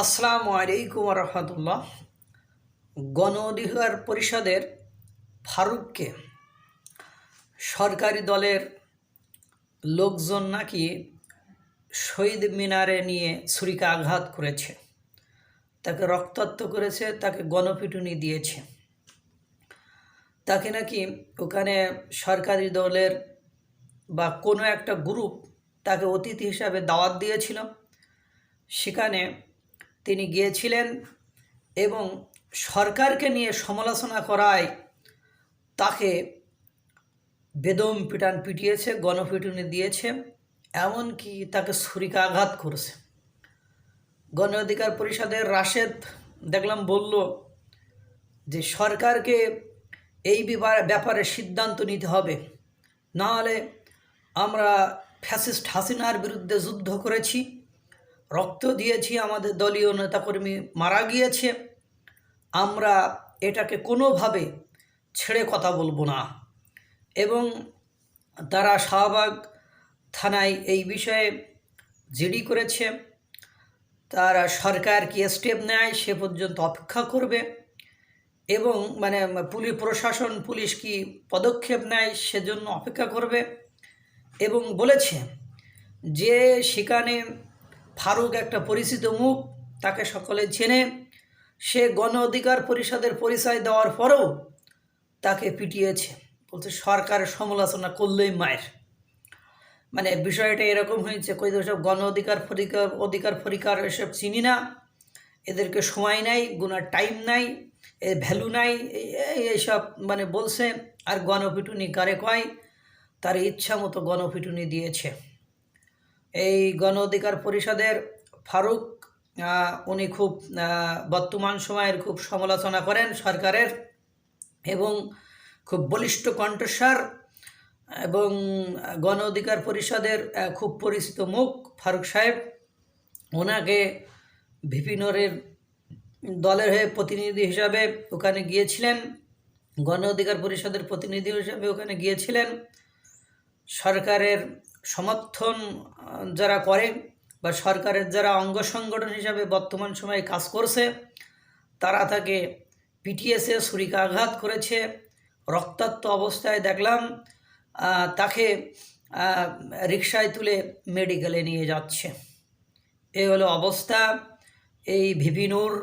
আসসালামু আলাইকুম রহমতুল্লাহ। গণ অধিকার পরিষদের ফারুককে সরকারি দলের লোকজন নাকি শহীদ মিনারে নিয়ে ছুরিকাঘাত করেছে, তাকে রক্তাক্ত করেছে, তাকে গণপিটুনি দিয়েছে। তাকে নাকি ওখানে সরকারি দলের বা কোনো একটা গ্রুপ তাকে অতিথি হিসাবে দাওয়াত দিয়েছিল। সেখানে তিনি গিয়েছিলেন এবং সরকারকে নিয়ে সমালোচনা করায় তাকে বেদম পিটান পিটিয়েছে, গণপিটুনি দিয়েছে, এমনকি তাকে ছুরিকাঘাত করেছে। গণ অধিকার পরিষদের রাশেদ দেখলাম বলল যে সরকারকে এই ব্যাপারে সিদ্ধান্ত নিতে হবে, নাহলে আমরা ফ্যাসিস্ট হাসিনার বিরুদ্ধে যুদ্ধ করেছি, রক্ত দিয়েছি, আমাদের দলীয় নেতাকর্মী মারা গিয়েছে, আমরা এটাকে কোনোভাবে ছেড়ে কথা বলবো না। এবং তারা শাহবাগ থানায় এই বিষয়ে জিডি করেছে। তারা সরকার কি স্টেপ নেয় সে পর্যন্ত অপেক্ষা করবে এবং প্রশাসন পুলিশ কি পদক্ষেপ নেয় সেজন্য অপেক্ষা করবে। এবং বলেছে যে সেখানে ফারুক একটা পরিচিত মুখ, তাকে সকলে চেনে, সে গণ অধিকার পরিষদের পরিচয় দেওয়ার পরেও তাকে পিটিয়েছে। বলছে সরকারের সমালোচনা করলেই মায়ের। বিষয়টা এরকম হয়েছে, কই সব গণ অধিকার ফরিকার এসব চিনি না, এদেরকে সময় নাই, গুনার টাইম নাই, এ ভ্যালু নাই, এইসব বলছে। আর গণপিটুনি কারে কয়, তার ইচ্ছা মতো গণপিটুনি দিয়েছে। এই গণ অধিকার পরিষদের ফারুক উনি খুব বর্তমান সময়ের খুব সমালোচনা করেন সরকারের এবং খুব বলিষ্ঠ কণ্ঠস্বর, এবং গণ অধিকার পরিষদের খুব পরিচিত মুখ ফারুক সাহেব। ওনাকে ভিপিনরের দলের হয়ে প্রতিনিধি হিসাবে ওখানে গিয়েছিলেন, গণ অধিকার পরিষদের প্রতিনিধি হিসাবে ওখানে গিয়েছিলেন। সরকারের সমর্থন যারা করে বা সরকারের যারা অঙ্গ সংগঠন হিসাবে বর্তমান সময়ে কাজ করছে, তারা তাকে পিটিয়েছে, ছুরিকাঘাত করেছে, রক্তাক্ত অবস্থায় দেখলাম তাকে রিকশায় তুলে মেডিকেলে নিয়ে যাচ্ছে। এই হলো অবস্থা। এই ভিপিনুর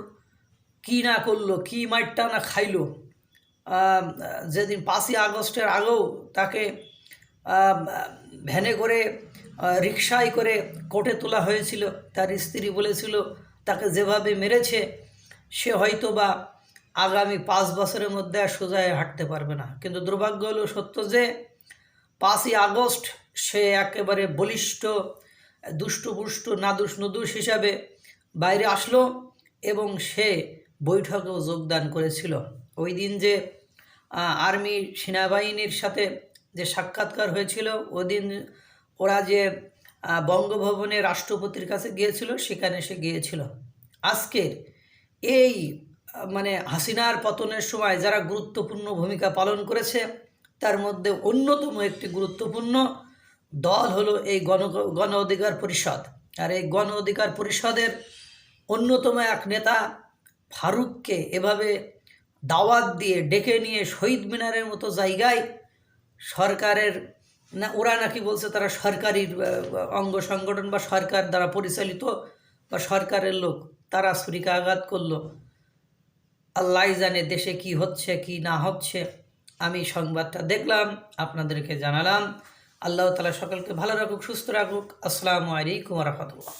কী না করলো, কী মাইটটা না খাইলো। যেদিন 5ই আগস্টের আগেও তাকে ভ্যানে করে রিকশায় করে কোর্টে তোলা হয়েছিল। তার স্ত্রী বলেছিল তাকে যেভাবে মেরেছে সে হয়তো বা আগামী 5 বছরের মধ্যে আর সোজায় হাঁটতে পারবে না। কিন্তু দুর্ভাগ্য হলো সত্য যে 5ই আগস্ট সে একেবারে বলিষ্ঠ দুষ্টপুষ্ট নুদুস হিসাবে বাইরে আসলো এবং সে বৈঠকেও যোগদান করেছিল। ওই দিন যে আর্মি সেনাবাহিনীর সাথে যে সাক্ষাৎকার হয়েছিল, ওই দিন ওরা যে বঙ্গভবনে রাষ্ট্রপতির কাছে গিয়েছিল, সেখানে সে গিয়েছিল। আজকের এই হাসিনার পতনের সময় যারা গুরুত্বপূর্ণ ভূমিকা পালন করেছে, তার মধ্যে অন্যতম একটি গুরুত্বপূর্ণ দল হলো এই গণ অধিকার পরিষদ। আর এই গণ অধিকার পরিষদের অন্যতম এক নেতা ফারুককে এভাবে দাওয়াত দিয়ে ডেকে নিয়ে শহীদ মিনারের মতো জায়গায় সরকারের ওরা নাকি বলছে তারা সরকারি অঙ্গ সংগঠন বা সরকার দ্বারা পরিচালিত বা সরকারের লোক, তারা ছুরিকাঘাত করলো। আল্লাহ জানে দেশে কি হচ্ছে কি না হচ্ছে। আমি সংবাদটা দেখলাম, আপনাদেরকে জানালাম। আল্লাহ তাআলা সকলকে ভালো রাখুক, সুস্থ রাখুক। আসসালামু আলাইকুম ওয়া রাহমাতুল্লাহ।